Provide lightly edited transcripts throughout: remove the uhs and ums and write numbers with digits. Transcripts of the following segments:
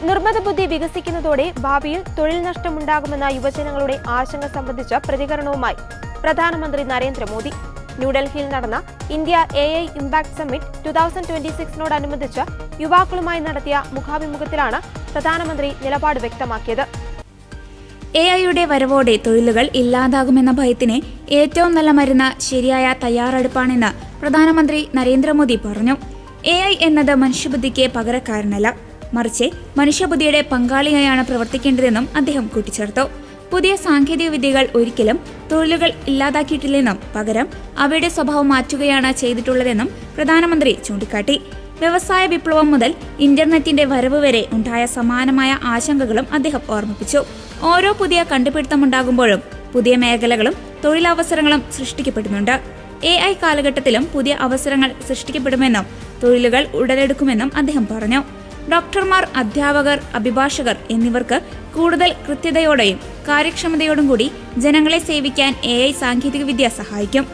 നിർമ്മിത ബുദ്ധി വികസിക്കുന്നതോടെ ഭാവിയിൽ തൊഴിൽ നഷ്ടമുണ്ടാകുമെന്ന യുവജനങ്ങളുടെ ആശങ്ക സംബന്ധിച്ച പ്രതികരണവുമായി പ്രധാനമന്ത്രി നരേന്ദ്രമോദി. ന്യൂഡൽഹിയിൽ നടന്ന ഇന്ത്യ AI ഇംപാക്ട് സമ്മിറ്റ് 2026നോടനുബന്ധിച്ച് യുവാക്കളുമായി നടത്തിയ മുഖാഭിമുഖത്തിലാണ് പ്രധാനമന്ത്രി നിലപാട് വ്യക്തമാക്കിയത്. AI വരവോടെ തൊഴിലുകൾ ഇല്ലാതാകുമെന്ന ഭയത്തിന് ഏറ്റവും നല്ല മരുന്ന് ശരിയായ തയ്യാറെടുപ്പാണെന്ന് പ്രധാനമന്ത്രി നരേന്ദ്രമോദി പറഞ്ഞു. AI എന്നത് മനുഷ്യബുദ്ധിക്ക് പകരക്കാരനല്ല, മറിച്ച് മനുഷ്യബുദ്ധിയുടെ പങ്കാളിയായാണ് പ്രവർത്തിക്കേണ്ടതെന്നും അദ്ദേഹം കൂട്ടിച്ചേർത്തു. പുതിയ സാങ്കേതിക വിദ്യകൾ ഒരിക്കലും തൊഴിലുകൾ ഇല്ലാതാക്കിയിട്ടില്ലെന്നും പകരം അവയുടെ സ്വഭാവം മാറ്റുകയാണ് ചെയ്തിട്ടുള്ളതെന്നും പ്രധാനമന്ത്രി ചൂണ്ടിക്കാട്ടി. വ്യവസായ വിപ്ലവം മുതൽ ഇന്റർനെറ്റിന്റെ വരവ് വരെ ഉണ്ടായ സമാനമായ ആശങ്കകളും അദ്ദേഹം ഓർമ്മിപ്പിച്ചു. ഓരോ പുതിയ കണ്ടുപിടുത്തമുണ്ടാകുമ്പോഴും പുതിയ മേഖലകളും തൊഴിലവസരങ്ങളും സൃഷ്ടിക്കപ്പെടുന്നുണ്ട്. AI കാലഘട്ടത്തിലും പുതിയ അവസരങ്ങൾ സൃഷ്ടിക്കപ്പെടുമെന്നും തൊഴിലുകൾ ഉടലെടുക്കുമെന്നും അദ്ദേഹം പറഞ്ഞു. ഡോക്ടർമാർ, അധ്യാപകർ, അഭിഭാഷകർ എന്നിവർക്ക് കൂടുതൽ കൃത്യതയോടെയും കാര്യക്ഷമതയോടും കൂടി ജനങ്ങളെ സേവിക്കാൻ AI സാങ്കേതികവിദ്യ സഹായിക്കും.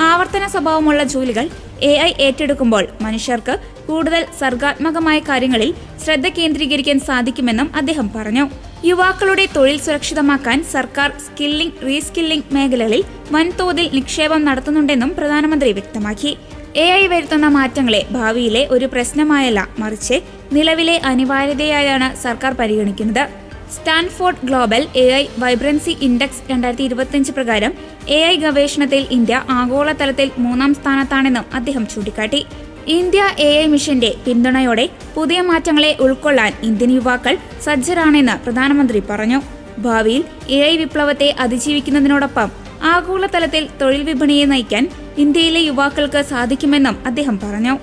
ആവർത്തന സ്വഭാവമുള്ള ജോലികൾ AI ഏറ്റെടുക്കുമ്പോൾ മനുഷ്യർക്ക് കൂടുതൽ സർഗാത്മകമായ കാര്യങ്ങളിൽ ശ്രദ്ധ കേന്ദ്രീകരിക്കാൻ സാധിക്കുമെന്നും അദ്ദേഹം പറഞ്ഞു. യുവാക്കളുടെ തൊഴിൽ സുരക്ഷിതമാക്കാൻ സർക്കാർ സ്കില്ലിംഗ്, റീസ്കില്ലിംഗ് മേഖലകളിൽ വൻതോതിൽ നിക്ഷേപം നടത്തുന്നുണ്ടെന്നും പ്രധാനമന്ത്രി വ്യക്തമാക്കി. AI വരുത്തുന്ന മാറ്റങ്ങളെ ഭാവിയിലെ ഒരു പ്രശ്നമായല്ല, മറിച്ച് നിലവിലെ അനിവാര്യതയായാണ് സർക്കാർ പരിഗണിക്കുന്നത്. Stanford global AI vibrancy index 2025 പ്രകാരം AI ഗവേഷണത്തിൽ ഇന്ത്യ ആഗോളതലത്തിൽ 3ാം സ്ഥാനത്താണെന്നും അദ്ദേഹം ചൂണ്ടിക്കാട്ടി. ഇന്ത്യ AI മിഷന്റെ പിന്തുണയോടെ പുതിയ മാറ്റങ്ങളെ ഉൾക്കൊള്ളാൻ ഇന്ത്യൻ യുവാക്കൾ സജ്ജരാണെന്ന് പ്രധാനമന്ത്രി പറഞ്ഞു. ഭാവിയിൽ AI വിപ്ലവത്തെ അതിജീവിക്കുന്നതിനോടൊപ്പം ആഗോളതലത്തിൽ തൊഴിൽ വിപണിയെ നയിക്കാൻ ഇന്ത്യയിലെ യുവാക്കൾക്ക് സാധിക്കുമെന്നും അദ്ദേഹം പറഞ്ഞു.